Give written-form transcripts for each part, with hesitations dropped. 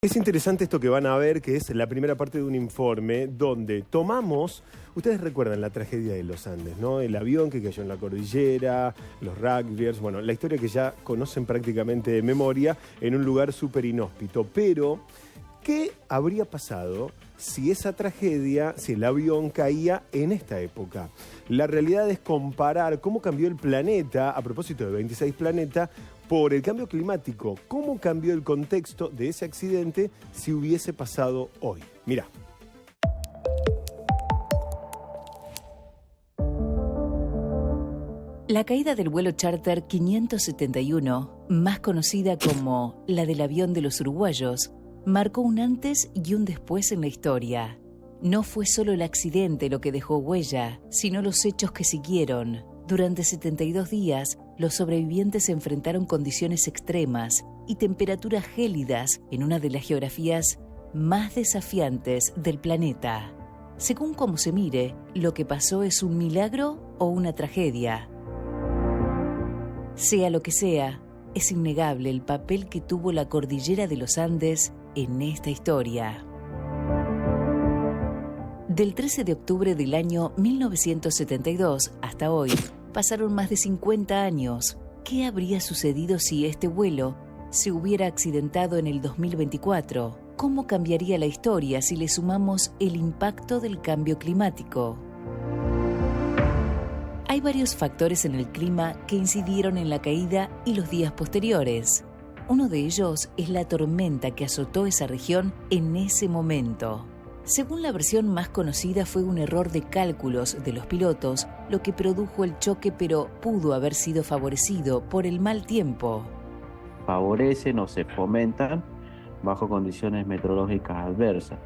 Es interesante esto que van a ver, que es la primera parte de un informe donde tomamos, ustedes recuerdan la tragedia de los Andes, ¿no? El avión que cayó en la cordillera, los rugbyers, bueno, la historia que ya conocen prácticamente de memoria en un lugar súper inhóspito. Pero, ¿qué habría pasado si esa tragedia, si el avión caía en esta época? La realidad es comparar cómo cambió el planeta, a propósito de 26 planetas, por el cambio climático. ¿Cómo cambió el contexto de ese accidente si hubiese pasado hoy? Mirá. La caída del vuelo charter 571, más conocida como la del avión de los uruguayos, marcó un antes y un después en la historia. No fue solo el accidente lo que dejó huella, sino los hechos que siguieron. Durante 72 días, los sobrevivientes se enfrentaron condiciones extremas y temperaturas gélidas en una de las geografías más desafiantes del planeta. Según cómo se mire, lo que pasó es un milagro o una tragedia. Sea lo que sea, es innegable el papel que tuvo la cordillera de los Andes en esta historia. Del 13 de octubre del año 1972 hasta hoy, pasaron más de 50 años. ¿Qué habría sucedido si este vuelo se hubiera accidentado en el 2024? ¿Cómo cambiaría la historia si le sumamos el impacto del cambio climático? Hay varios factores en el clima que incidieron en la caída y los días posteriores. Uno de ellos es la tormenta que azotó esa región en ese momento. Según la versión más conocida, fue un error de cálculos de los pilotos lo que produjo el choque, pero pudo haber sido favorecido por el mal tiempo. Favorecen o se fomentan bajo condiciones meteorológicas adversas.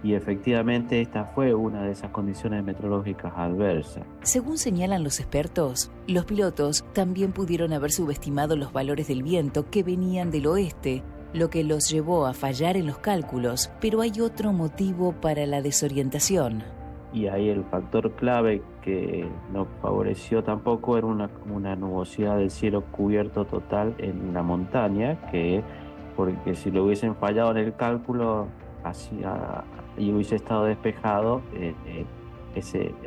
Y efectivamente esta fue una de esas condiciones meteorológicas adversas. Según señalan los expertos, los pilotos también pudieron haber subestimado los valores del viento que venían del oeste, lo que los llevó a fallar en los cálculos, pero hay otro motivo para la desorientación. Y ahí el factor clave que no favoreció tampoco era una nubosidad del cielo cubierto total en la montaña, porque si lo hubiesen fallado en el cálculo y hubiese estado despejado,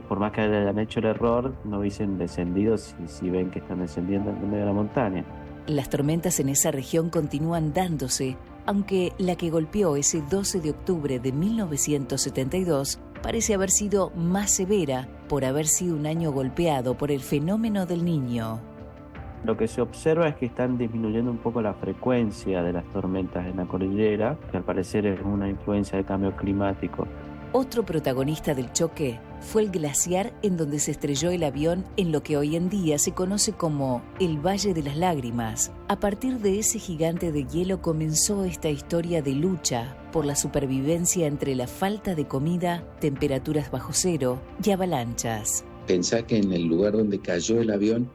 por más que hayan hecho el error, no hubiesen descendido si ven que están descendiendo en medio de la montaña. Las tormentas en esa región continúan dándose, aunque la que golpeó ese 12 de octubre de 1972 parece haber sido más severa por haber sido un año golpeado por el fenómeno del Niño. Lo que se observa es que están disminuyendo un poco la frecuencia de las tormentas en la cordillera, que al parecer es una influencia del cambio climático. Otro protagonista del choque fue el glaciar en donde se estrelló el avión en lo que hoy en día se conoce como el Valle de las Lágrimas. A partir de ese gigante de hielo comenzó esta historia de lucha por la supervivencia entre la falta de comida, temperaturas bajo cero y avalanchas. Pensá que en el lugar donde cayó el avión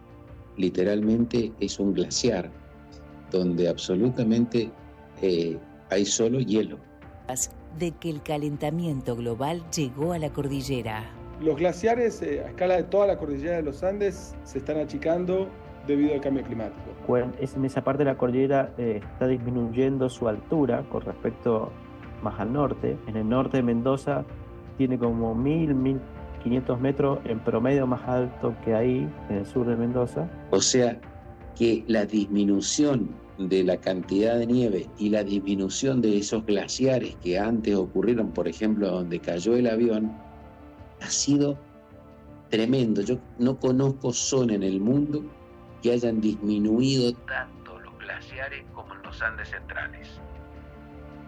literalmente es un glaciar, donde absolutamente hay solo hielo. De que el calentamiento global llegó a la cordillera. Los glaciares a escala de toda la cordillera de los Andes se están achicando debido al cambio climático. En esa parte de la cordillera está disminuyendo su altura con respecto más al norte. En el norte de Mendoza tiene como 1.500 metros en promedio más alto que ahí, en el sur de Mendoza. O sea que la disminución de la cantidad de nieve y la disminución de esos glaciares que antes ocurrieron, por ejemplo, donde cayó el avión, ha sido tremendo. Yo no conozco zona en el mundo que hayan disminuido tanto los glaciares como en los Andes centrales.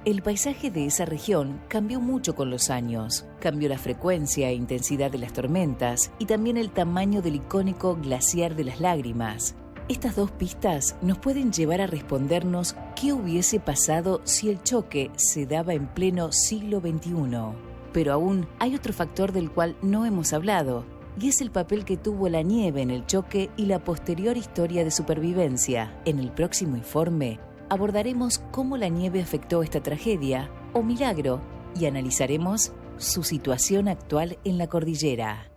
El paisaje de esa región cambió mucho con los años. Cambió la frecuencia e intensidad de las tormentas y también el tamaño del icónico glaciar de las Lágrimas. Estas dos pistas nos pueden llevar a respondernos qué hubiese pasado si el choque se daba en pleno siglo XXI. Pero aún hay otro factor del cual no hemos hablado, y es el papel que tuvo la nieve en el choque y la posterior historia de supervivencia. En el próximo informe abordaremos cómo la nieve afectó esta tragedia o milagro y analizaremos su situación actual en la cordillera.